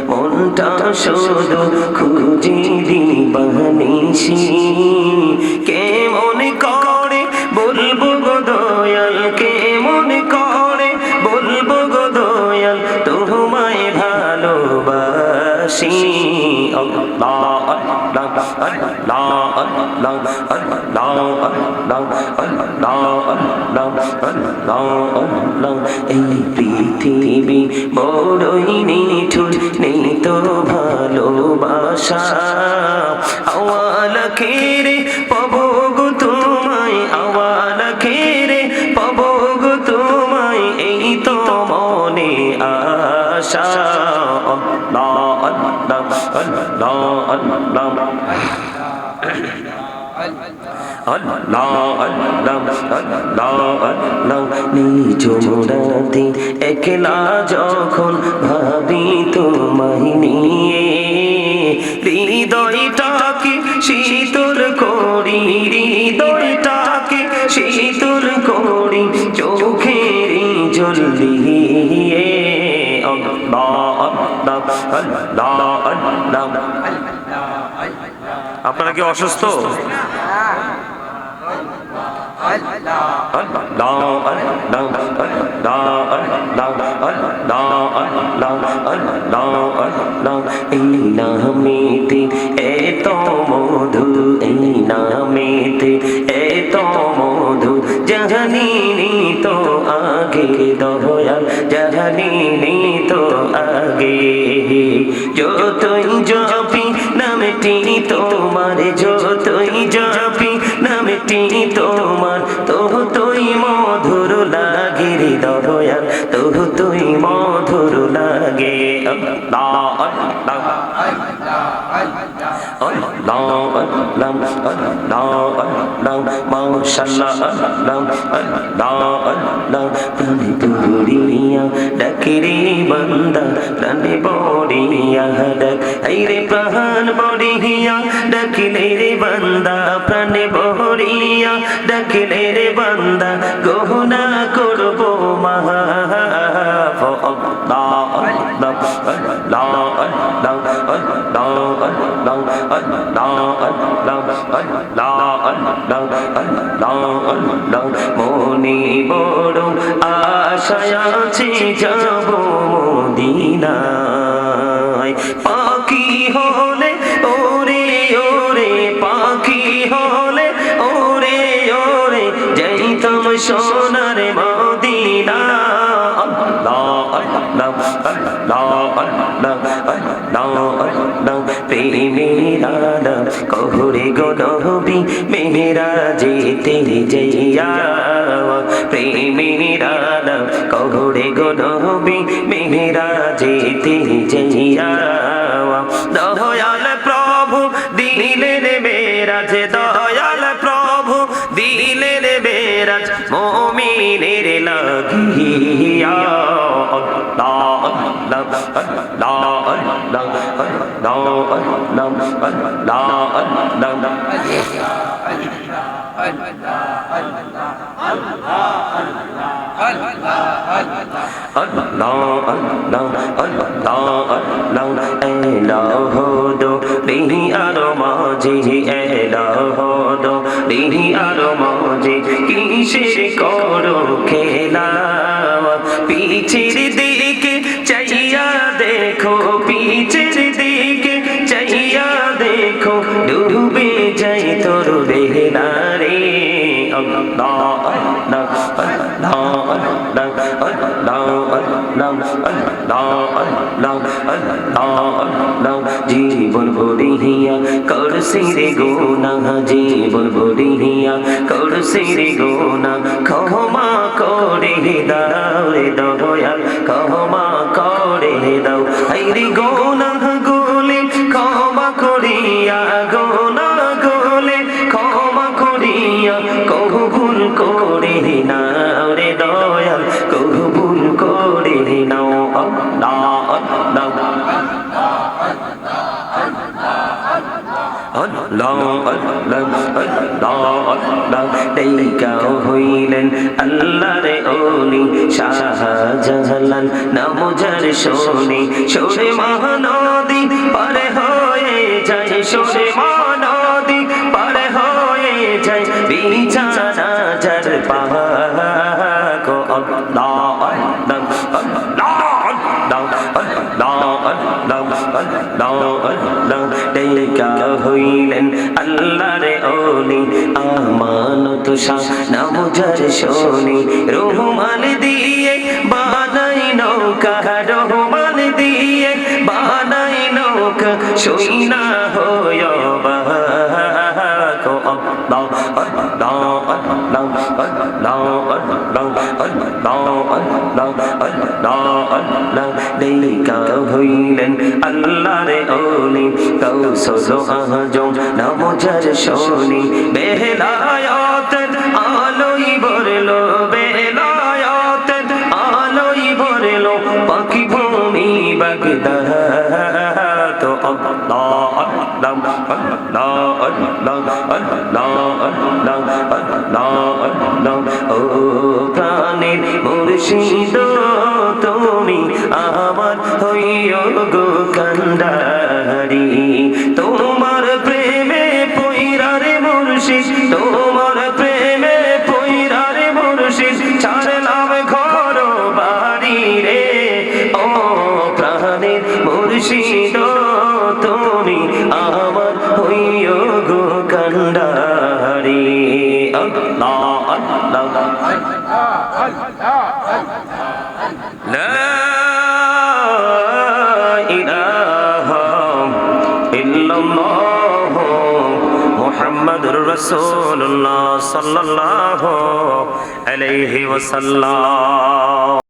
মনটা শুধু খুঁজে দিবানিশি কেমন করে বলবো গো দয়াল কেমন করে বলবো গো দয়াল তোমায় ভালোবাসি আল্লাহ আল্লাহ আল্লাহ আল্লাহ আল্লাহ আল্লাহ আল্লাহ আল্লাহ এই পৃথিবী বড়ই নিঠুর নেই তো ভালোবাসা আওয়াল খেরে পাবো গো তোমায় আওয়াল খেরে পাবো গো তোমায় এই তো মনে আশা আল্লাহ আল্লাহ আল্লাহ আল্লাহ আল্লাহ আল্লাহ আল্লাহ আল্লাহ নিঝুমরাতে একলা যখন ভাবি তোমায় নিয়ে হৃদয়টাকে শীতল করি হৃদয়টাকে শীতল করি চোখের জল দিয়ে আল্লাহ আল্লাহ আল্লাহ আল্লাহ। আপনারা কি অসুস্থ? এই নামেতে এত মধু এই নামেতে এত মধু জানিনি তো আগে দয়াল জানিনি তো আগে যতই জপি নামটি তোমার যতই জপি নামটি তোমার ততই মধুর লাগে রে দয়াল ততই মধুর লাগে আল্লাহ আল্লাহ আল্লাহ আল্লাহ আল্লাহ মাশাআল্লাহ আল্লাহ আল্লাহ আল্লাহ প্রাণে বড়িয়া ডাকে রে বান্দা প্রাণে বড়িয়া ডাক এই রে প্রাণ বড়িয়া ডাকিলে রে বান্দা প্রাণে বড়িয়া ডাকিলে রে বান্দা গহনা করব মাফ আল্লাহ আল্লাহ আল্লাহ আল্লাহ আল্লাহ আল্লাহ আল্লাহ মনে বড় আশায় আছে যাব মদিনায় পাখি হলে ওরে ওরে পাখি হলে ওরে ওরে যাইতাম সোনার মদিনা আল্লাহ আল্লাহ আল্লাহ আল্লাহ আল্লাহ আল্লাহ প্রেমের আলাপ কহরে গো নবী মেরা যেতে যাইয়া প্রেমের আলাপ কহরে গো নবী মেরা যেতে যাইয়া দয়াল প্রভু দিলেন মেরাজ দয়াল প্রভু দিলেন মেরাজ মুমিনের লাগিয়া আল্লাহ আল্লাহ আল্লাহ আল্লাহ আল্লাহ আল্লাহ আল্লাহ কিসের করো খেলা পিছের দিকে চাইয়া দেখো পিছের দিকে চাইয়া দেখো ডুবে যাই তোর বেলা রে আল্লাহ আল্লাহ আল্লাহ আল্লাহ আল্লাহ আল্লাহ আল্লাহ আল্লাহ জীবন ভরিয়া করছি রে গুনাহ জীবন ভরিয়া করছি রে গুনাহ ক্ষমা করে দাও রে দয়াল ক্ষমা করে দাও এই রে গুনাহ গুলি ক্ষমা করিয়া গুনাহ গুলি ক্ষমা করিয়া কবুল করে নাও রে দয়াল কবুল করে নাও আল্লাহ আল্লাহ আল্লাহ আল্লাহ আল্লাহ আল্লাহ দেইকা হইলেন আল্লাহর ওলি শাহজালাল নাম যার শুনি সরে মহানদী পার হয়ে যায় সরে মহানদী পার হয়ে যায় বিছানা যার পাক আল্লাহ আল্লাহ হইলেন আল্লাহর ওলি আমানত শাহ নাম যার শুনি রহমান দিয়ে বানাই নৌকা রহমান দিয়ে বানাই নৌকা সইনা হয় দেইকা হইলেন আল্লাহর ওলি কৌশল আজম নাম যার শুনি বেলায়াতের আলোই ভরলো বেলায়াতের আলোই ভরলো পাখি ভূমি বাগদাদ তো আল্লাহ আল্লাহ আল্লাহ আল্লাহ আল্লাহ আল্লাহ আল্লাহ ও প্রাণের মুর্শিদ তুমি আমার হইও গো কান্ডারি তোমার প্রেমে পয়রারে মুর্শিদ তোমার প্রেমে পয়রারে মুর্শিদ ছাড়লাম ঘর বাড়ি রে ও প্রাণের মুর্শিদ তুমি আমার হইও গো কান্ডারি আল্লাহ আল্লাহ লা ইলাহা ইল্লাল্লাহ মুহাম্মাদুর রাসূলুল্লাহ সাল্লাল্লাহু আলাইহি ওয়াসাল্লাম।